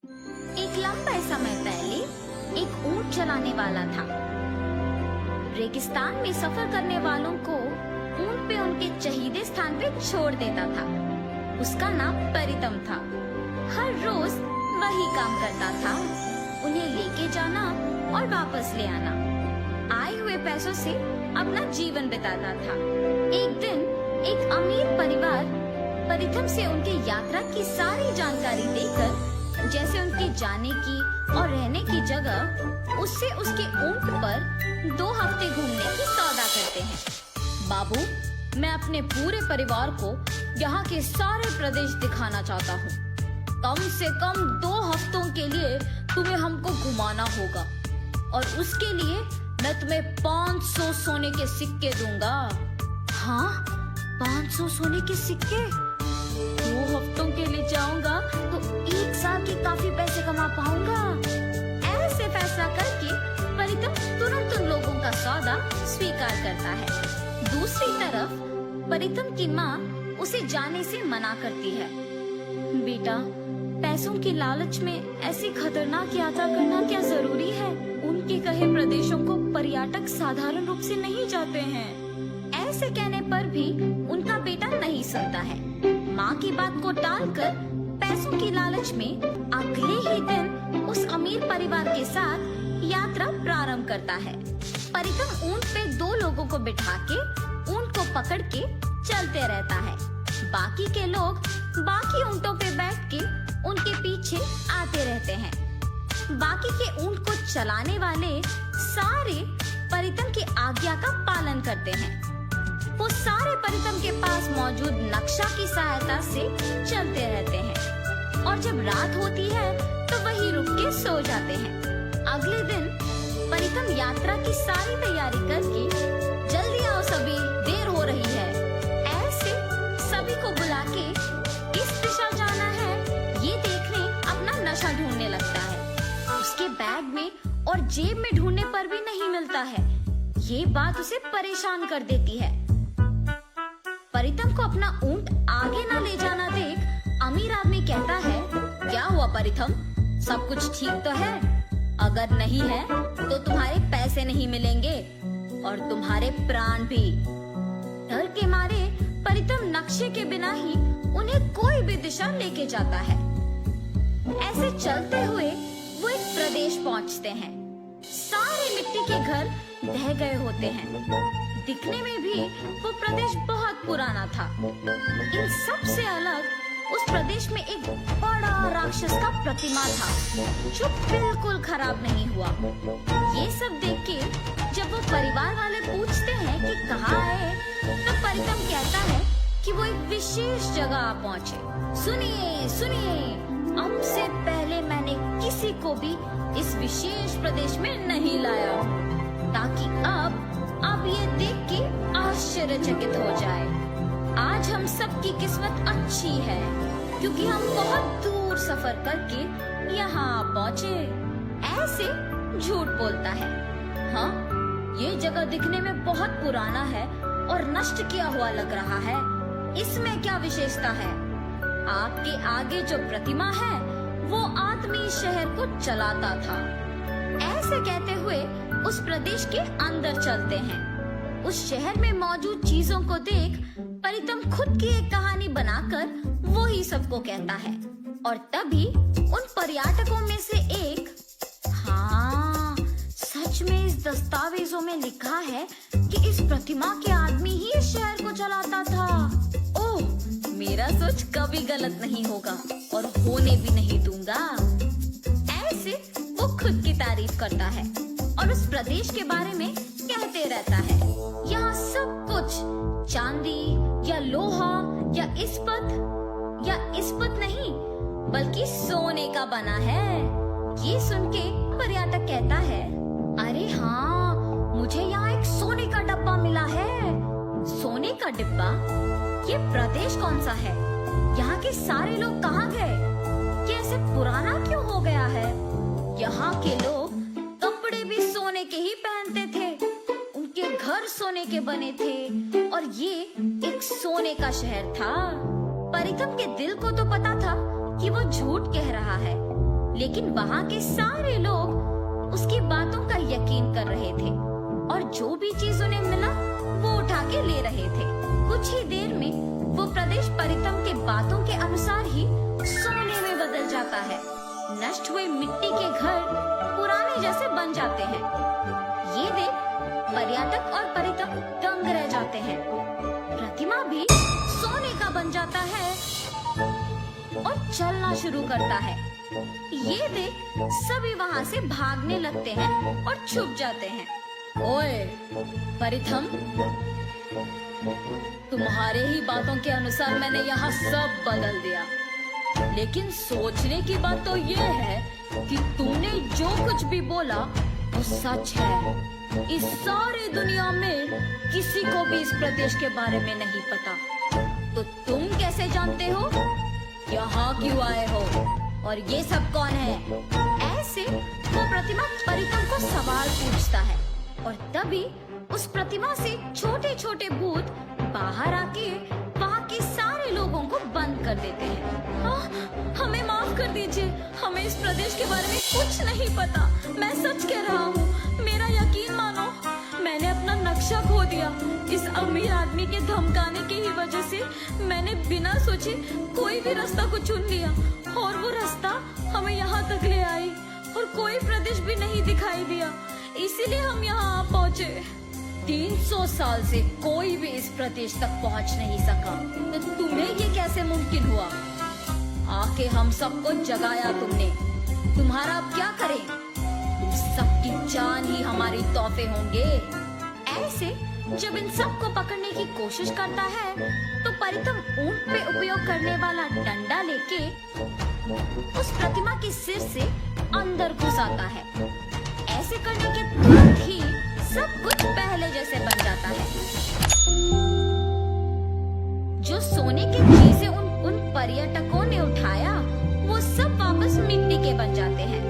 एक लंबे समय पहले एक ऊंट चलाने वाला था। रेगिस्तान में सफर करने वालों को ऊंट पे उनके चहीदे स्थान पे छोड़ देता था। उसका नाम परितम था। हर रोज वही काम करता था, उन्हें लेके जाना और वापस ले आना। आए हुए पैसों से अपना जीवन बिताता था। एक दिन एक अमीर परिवार परितम से उनके यात्रा की सारी जानकारी देकर, जैसे उनके जाने की और रहने की जगह, उससे उसके ऊंट पर 2 हफ्ते घूमने की सौदा करते हैं। बाबू, मैं अपने पूरे परिवार को यहाँ के सारे प्रदेश दिखाना चाहता हूँ। कम से कम 2 हफ्तों के लिए तुम्हें हमको घुमाना होगा और उसके लिए मैं तुम्हें 500 सोने के सिक्के दूंगा। हाँ, 500 सोने के सिक्के? 2 हफ्तों के लिए जाऊंगा तो 1 साल के काफी पैसे कमा पाऊंगा। ऐसे फैसला करके परितम तुरंत उन लोगों का सौदा स्वीकार करता है। दूसरी तरफ परितम की माँ उसे जाने से मना करती है। बेटा, पैसों की लालच में ऐसी खतरनाक यात्रा करना क्या जरूरी है? उनके कहे प्रदेशों को पर्यटक साधारण रूप से नहीं जाते हैं। ऐसे कहने पर भी उनका बेटा नहीं सुनता है। माँ की बात को टालकर पैसों की लालच में अगले ही दिन उस अमीर परिवार के साथ यात्रा प्रारंभ करता है। परितम ऊंट पे 2 लोगों को बिठा के ऊंट को पकड़ के चलते रहता है। बाकी के लोग बाकी ऊंटों पे बैठ के उनके पीछे आते रहते हैं। बाकी के ऊंट को चलाने वाले सारे परितम की आज्ञा का पालन करते हैं। वो सारे परितम के पास मौजूद नक्शा की सहायता से चलते रहते हैं और जब रात होती है तो वहीं रुक के सो जाते हैं। अगले दिन परितम यात्रा की सारी तैयारी करके, जल्दी आओ सभी, देर हो रही है, ऐसे सभी को बुला के किस दिशा जाना है ये देखने अपना नशा ढूंढने लगता है। उसके बैग में और जेब में ढूंढने पर भी नहीं मिलता है। ये बात उसे परेशान कर देती है। परितम को अपना ऊंट आगे ना ले जाना देख अमीर आदमी कहता है, क्या हुआ परितम, सब कुछ ठीक तो है? अगर नहीं है तो तुम्हारे पैसे नहीं मिलेंगे और तुम्हारे प्राण भी। डर के मारे परितम नक्शे के बिना ही उन्हें कोई भी दिशा लेके जाता है। ऐसे चलते हुए वो एक प्रदेश पहुंचते हैं। सारे मिट्टी के घर ढह गए होते हैं। दिखने में भी वो प्रदेश बहुत पुराना था। इन सब से अलग उस प्रदेश में एक बड़ा राक्षस का प्रतिमा था जो बिल्कुल खराब नहीं हुआ। ये सब देख के जब वो परिवार वाले पूछते हैं कि कहाँ है, तो परितम कहता है कि वो एक विशेष जगह पहुँचे। सुनिए सुनिए, अब से पहले मैंने किसी को भी इस विशेष प्रदेश में नहीं लाया हूँ, ताकि अब आप ये देख के आश्चर्यचकित हो जाए। आज हम सबकी किस्मत अच्छी है क्योंकि हम बहुत दूर सफर करके यहाँ पहुँचे। ऐसे झूठ बोलता है। हाँ, ये जगह दिखने में बहुत पुराना है और नष्ट किया हुआ लग रहा है। इसमें क्या विशेषता है? आपके आगे जो प्रतिमा है वो आदमी शहर को चलाता था। ऐसे कहते हुए उस प्रदेश के अंदर चलते हैं। उस शहर में मौजूद चीजों को देख परितम खुद की एक कहानी बनाकर वो ही सबको कहता है। और तभी उन पर्यटकों में से एक, हाँ, सच में इस दस्तावेजों में लिखा है कि इस प्रतिमा के आदमी ही इस शहर को चलाता था। ओह, मेरा सोच कभी गलत नहीं होगा और होने भी नहीं दूंगा। ऐसे वो खुद की तारीफ करता है और उस प्रदेश के बारे में कहते रहता है। यहाँ सब कुछ चांदी या लोहा या इस्पत नहीं बल्कि सोने का बना है। ये सुन के पर्यटक कहता है, अरे हाँ, मुझे यहाँ एक सोने का डब्बा मिला है। सोने का डिब्बा? ये प्रदेश कौन सा है? यहाँ के सारे लोग कहाँ गए? ये ऐसे पुराना क्यों हो गया है? यहाँ के लोग कपड़े भी सोने के ही पहनते थे, उनके घर सोने के बने थे और ये एक सोने का शहर था। परितम के दिल को तो पता था कि वो झूठ कह रहा है, लेकिन वहाँ के सारे लोग उसकी बातों का यकीन कर रहे थे और जो भी चीज उन्हें मिला वो उठा के ले रहे थे। कुछ ही देर में वो प्रदेश परितम के बातों के अनुसार ही सोने में बदल जाता है। नष्ट हुए मिट्टी के घर पुराने जैसे बन जाते हैं। ये देख पर्यटक और परितम दंग रह जाते हैं। प्रतिमा भी सोने का बन जाता है और चलना शुरू करता है। ये देख सभी वहाँ से भागने लगते हैं और छुप जाते हैं। ओए परिथम, तुम्हारे ही बातों के अनुसार मैंने यहाँ सब बदल दिया, लेकिन सोचने की बात तो ये है कि तूने जो कुछ भी बोला वो सच है। इस सारी दुनिया में किसी को भी इस प्रदेश के बारे में नहीं पता, तो तुम कैसे जानते हो? यहाँ क्यों आए हो और ये सब कौन है? ऐसे वो प्रतिमा परितम को सवाल पूछता है और तभी उस प्रतिमा से छोटे छोटे भूत बाहर आके वहाँ के सारे लोगों को बंद कर देते हैं। हमें माफ कर दीजिए, हमें इस प्रदेश के बारे में कुछ नहीं पता। मैं सच कह रहा हूँ, मेरा यकीन मानो, मैंने अपना नक्शा खो दिया। इस अमीर आदमी के धमकाने की ही वजह से मैंने बिना सोचे कोई भी रास्ता को चुन लिया और वो रास्ता हमें यहाँ तक ले आई और कोई प्रदेश भी नहीं दिखाई दिया, इसीलिए हम यहाँ आ पहुँचे। 300 साल से कोई भी इस प्रदेश तक पहुँच नहीं सका, तो तुम्हें ये कैसे मुमकिन हुआ? आके हम सबको जगाया तुमने, तुम्हारा अब क्या करें? तुम सबकी जान ही हमारी तोहफे होंगे। ऐसे जब इन सबको पकड़ने की कोशिश करता है तो परितम ऊंट पे उपयोग करने वाला डंडा लेके उस प्रतिमा के सिर से अंदर घुस आता है। ऐसे करने के तुरंत ही सब कुछ पहले जैसे बन जाता है। जो सोने के चीजें उन पर्यटकों ने उठाया वो सब वापस मिट्टी के बन जाते हैं।